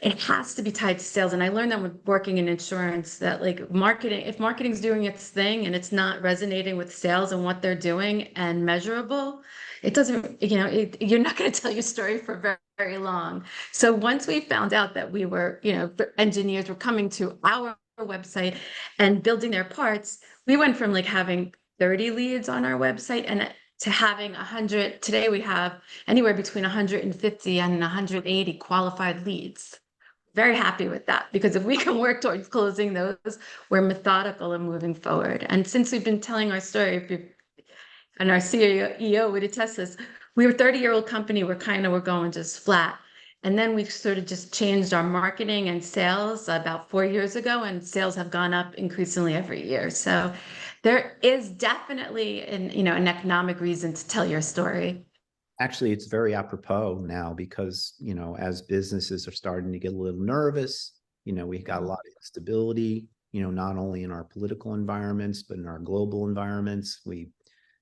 It has to be tied to sales. And I learned that with working in insurance, that like marketing, if marketing's doing its thing and it's not resonating with sales and what they're doing and measurable, it doesn't, you're not going to tell your story for very, very long. So once we found out that we were, engineers were coming to our website and building their parts, we went from like having 30 leads on our website and to having 100. Today we have anywhere between 150 and 180 qualified leads. Very happy with that, because if we can work towards closing those, we're methodical and moving forward. And since we've been telling our story, and our CEO would attest this, we were a 30-year-old company. We're going just flat. And then we sort of just changed our marketing and sales about 4 years ago, and sales have gone up increasingly every year. So there is definitely an economic reason to tell your story. Actually, it's very apropos now because, as businesses are starting to get a little nervous, we've got a lot of instability, not only in our political environments, but in our global environments. We've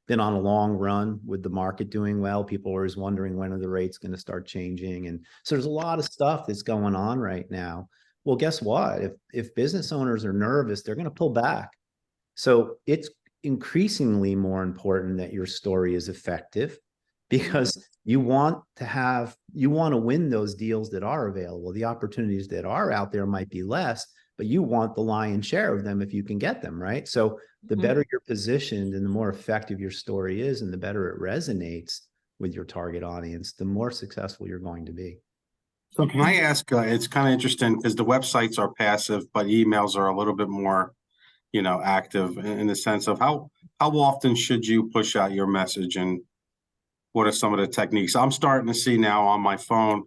been on a long run with the market doing well. People are always wondering, when are the rates going to start changing? And so there's a lot of stuff that's going on right now. Well, guess what? If business owners are nervous, they're going to pull back. So it's increasingly more important that your story is effective, because you want to win those deals that are available. The opportunities that are out there might be less, but you want the lion's share of them if you can get them, right? So the better you're positioned and the more effective your story is and the better it resonates with your target audience, the more successful you're going to be. So can I ask, it's kind of interesting because the websites are passive, but emails are a little bit more, active in the sense of how often should you push out your message, and what are some of the techniques? I'm starting to see now on my phone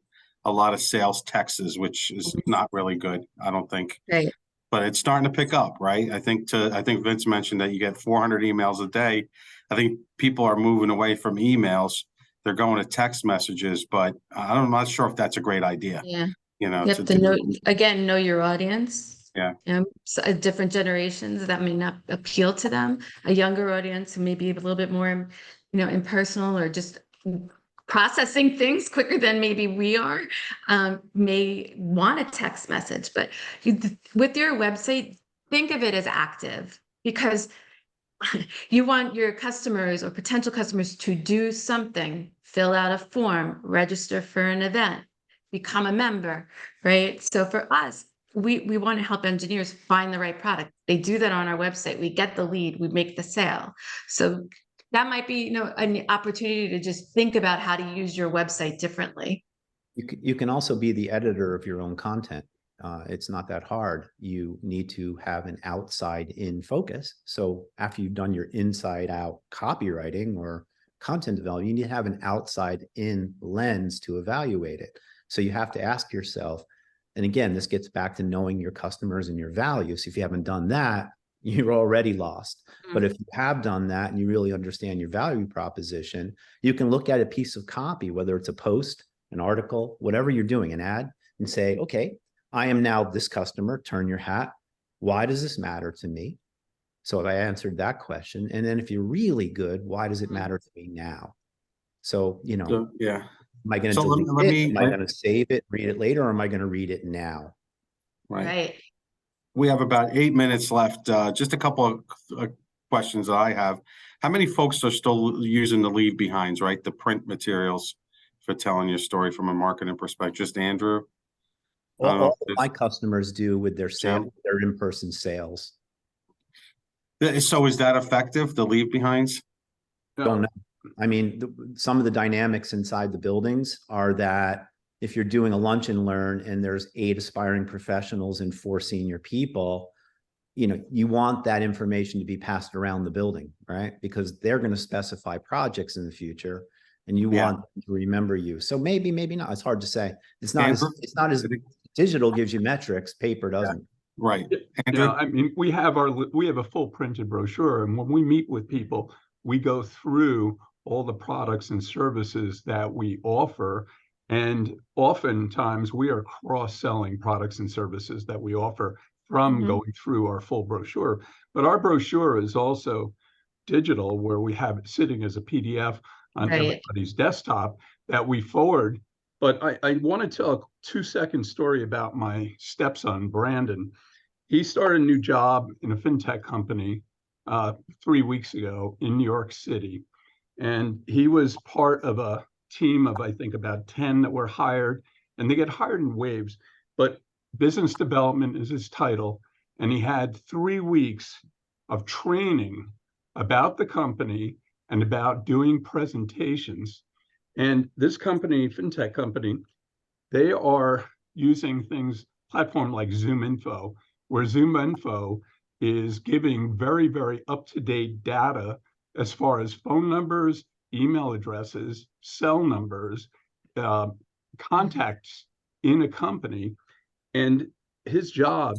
a lot of sales texts, which is not really good, I don't think. Right. But it's starting to pick up, right? I think Vince mentioned that you get 400 emails a day. I think people are moving away from emails. They're going to text messages, but I'm not sure if that's a great idea. Yeah. You You have to know your audience. Yeah. Different generations that may not appeal to them. A younger audience who may be a little bit more, impersonal or just processing things quicker than maybe we are, may want a text message. But with your website, think of it as active, because you want your customers or potential customers to do something, fill out a form, register for an event, become a member, right? So for us, we want to help engineers find the right product. They do that on our website. We get the lead, we make the sale. So that might be, an opportunity to just think about how to use your website differently. You can also be the editor of your own content. It's not that hard. You need to have an outside-in focus. So after you've done your inside-out copywriting or content development, you need to have an outside-in lens to evaluate it. So you have to ask yourself, and again, this gets back to knowing your customers and your values. If you haven't done that, you're already lost. But if you have done that and you really understand your value proposition, you can look at a piece of copy, whether it's a post, an article, whatever you're doing, an ad, and say, okay, I am now this customer, turn your hat. Why does this matter to me? So I answered that question. And then if you're really good, why does it matter to me now? So, yeah. Am I going to delete it? Am I going to save it, read it later, or am I going to read it now? Right. We have about 8 minutes left. Just a couple of questions that I have. How many folks are still using the leave behinds, right? The print materials for telling your story from a marketing perspective? Just Andrew? All of my customers do with their sales, their in-person sales. So is that effective, the leave behinds? don't know. I mean, some of the dynamics inside the buildings are that if you're doing a lunch and learn and there's 8 aspiring professionals and 4 senior people, you know, you want that information to be passed around the building, right? Because they're going to specify projects in the future and you Yeah. want them to remember you. So maybe not. It's hard to say. It's not Andrew? as digital gives you metrics, paper doesn't. Right. Yeah, Andrew? I mean, we have a full printed brochure, and when we meet with people, we go through all the products and services that we offer. And oftentimes we are cross-selling products and services that we offer from Mhm. going through our full brochure. But our brochure is also digital, where we have it sitting as a PDF on Right. everybody's desktop that we forward. But I want to tell a 2-second story about my stepson, Brandon. He started a new job in a fintech company 3 weeks ago in New York City. And he was part of a team of, I think, about 10 that were hired, and they get hired in waves, but business development is his title. And he had 3 weeks of training about the company and about doing presentations. And this company, fintech company, they are using platform like ZoomInfo, where ZoomInfo is giving very, very up-to-date data as far as phone numbers, email addresses, cell numbers, contacts in a company. And his job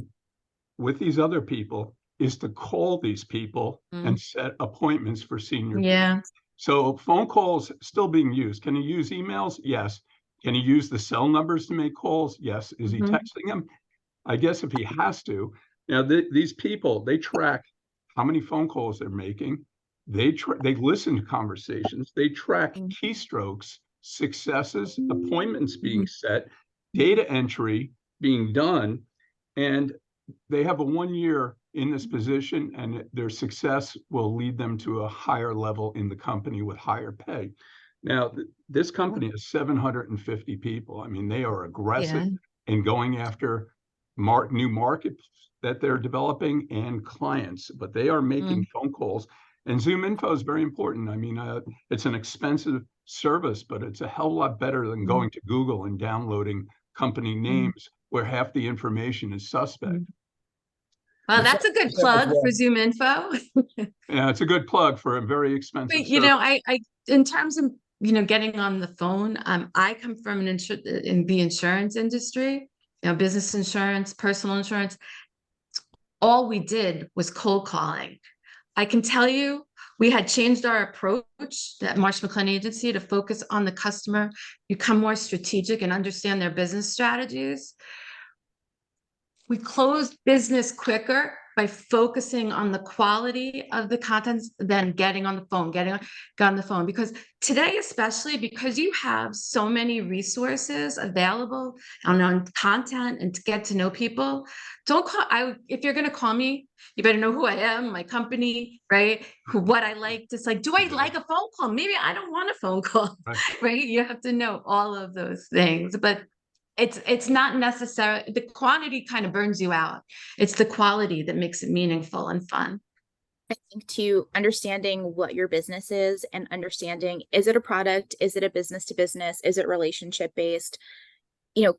with these other people is to call these people and set appointments for senior. Yeah. So phone calls still being used. Can he use emails? Yes. Can he use the cell numbers to make calls? Yes. Is he Mhm. texting them? I guess if he has to. Now, these people, they track how many phone calls they're making. They listen to conversations. They track keystrokes, successes, appointments being set, data entry being done. And they have a 1 year in this position, and their success will lead them to a higher level in the company with higher pay. Now, this company has 750 people. I mean, they are aggressive in going after new markets that they're developing and clients, but they are making phone calls. And ZoomInfo is very important. I mean, it's an expensive service, but it's a hell of a lot better than going to Google and downloading company names where half the information is suspect. Well, that's a good plug for ZoomInfo. Yeah, it's a good plug for a very expensive But you know, I in terms of getting on the phone, I come from in the insurance industry, business insurance, personal insurance. All we did was cold calling. I can tell you, we had changed our approach at Marsh McLennan Agency to focus on the customer, become more strategic and understand their business strategies. We closed business quicker by focusing on the quality of the contents than getting on the phone, getting on the phone. Because today, especially because you have so many resources available on content and to get to know people, don't call. If you're going to call me, you better know who I am, my company, right? What I like. Just like, do I like a phone call? Maybe I don't want a phone call, right? You have to know all of those things, but it's not necessary. The quantity kind of burns you out. It's the quality that makes it meaningful and fun. I think to understanding what your business is and understanding, is it a product? Is it a business to business? Is it relationship based?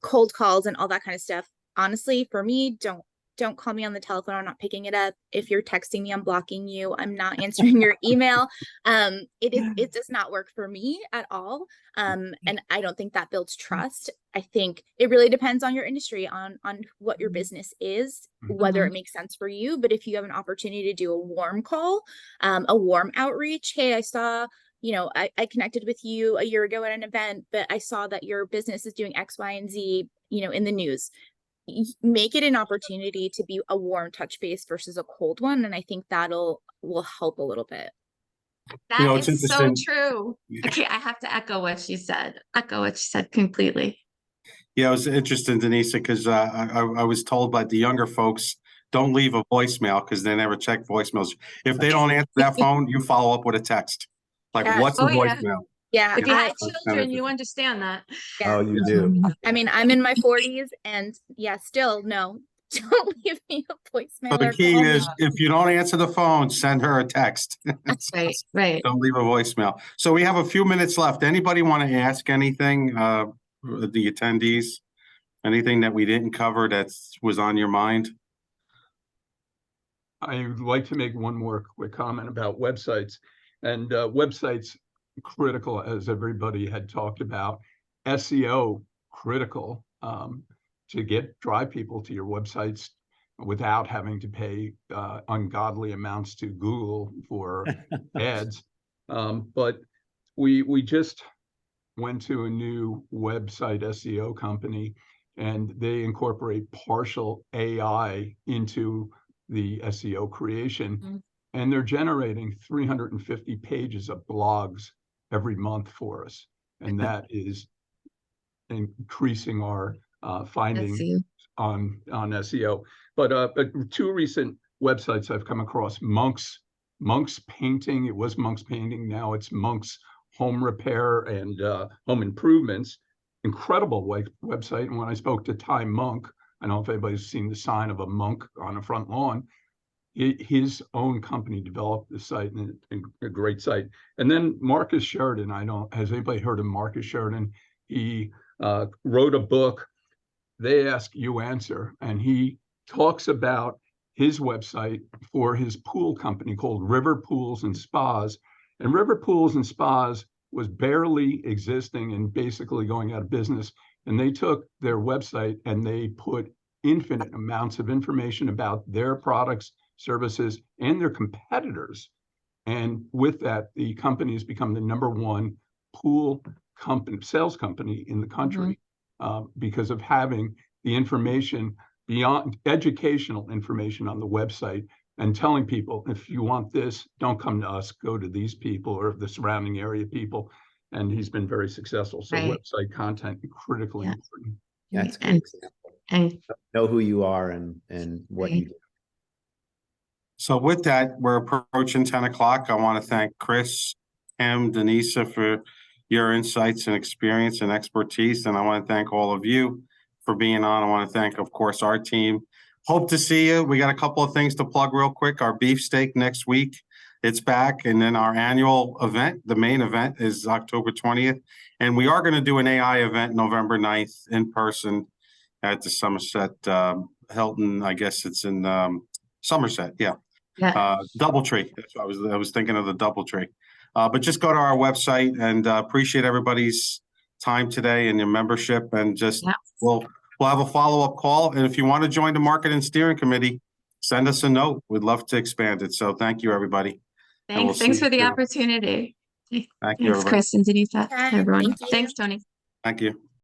Cold calls and all that kind of stuff. Honestly, for me, don't call me on the telephone. I'm not picking it up. If you're texting me, I'm blocking you. I'm not answering your email. It does not work for me at all. And I don't think that builds trust. I think it really depends on your industry, on what your business is, whether it makes sense for you. But if you have an opportunity to do a warm call, a warm outreach, hey, I saw, I connected with you a year ago at an event, but I saw that your business is doing X, Y, and Z, in the news. Make it an opportunity to be a warm touch base versus a cold one. And I think will help a little bit. That it's is so interesting. true. Okay, I have to echo what she said. Completely. Yeah, it was interesting, Denise, because I was told by the younger folks, don't leave a voicemail because they never check voicemails. If they don't answer that phone, you follow up with a text. Like, Yeah. what's a voicemail? Yeah. If you have Yeah. children, you understand that. Oh, you do. I mean, I'm in my 40s and still no, don't leave me a voicemail. So the or key call me. is, if you don't answer the phone, send her a text. Right, right. Don't leave a voicemail. So we have a few minutes left. Anybody want to ask anything, the attendees? Anything that we didn't cover that was on your mind? I would like to make one more quick comment about websites, and websites critical, as everybody had talked about. SEO critical to drive people to your websites without having to pay ungodly amounts to Google for ads. But we just went to a new website SEO company, and they incorporate partial AI into the SEO creation. Mhm. And they're generating 350 pages of blogs every month for us. And that is increasing our finding SEO. on SEO. But two recent websites I've come across: Monk's Painting. It was Monk's Painting. Now it's Monk's Home Repair and Home Improvements. Incredible website. And when I spoke to Ty Monk, I don't know if anybody's seen the sign of a monk on a front lawn. His own company developed the site, and a great site. And then Marcus Sheridan. Has anybody heard of Marcus Sheridan? He wrote a book, They Ask, You Answer, and he talks about his website for his pool company called River Pools and Spas. And River Pools and Spas was barely existing and basically going out of business. And they took their website and they put infinite amounts of information about their products, services, and their competitors. And with that, the company has become the #1 pool company, sales company in the country, because of having the information beyond educational information on the website and telling people, if you want this, don't come to us, go to these people or the surrounding area people. And he's been very successful. So Right. website content critically Yeah. important. That's a good And- example. And Know who you are and what you Right. do. So with that, we're approaching 10 o'clock. I want to thank Chris, Kim, Denisa for your insights and experience and expertise. And I want to thank all of you for being on. I want to thank, of course, our team. Hope to see you. We got a couple of things to plug real quick. Our beefsteak next week, it's back. And then our annual event, the main event, is October 20th. And we are going to do an AI event November 9th in person at the Somerset Hilton. I guess it's in Somerset. Yeah. Doubletree. That's what I was thinking of, the Doubletree. But just go to our website, and appreciate everybody's time today and your membership, and just Yeah. we'll have a follow-up call. And if you want to join the marketing steering committee, send us a note. We'd love to expand it. So thank you, everybody. And we'll thanks see for the you soon. opportunity. Thank you, Thanks, everybody. Chris and Denisa, Okay, everyone. thank you. Thanks, Tony. Thank you.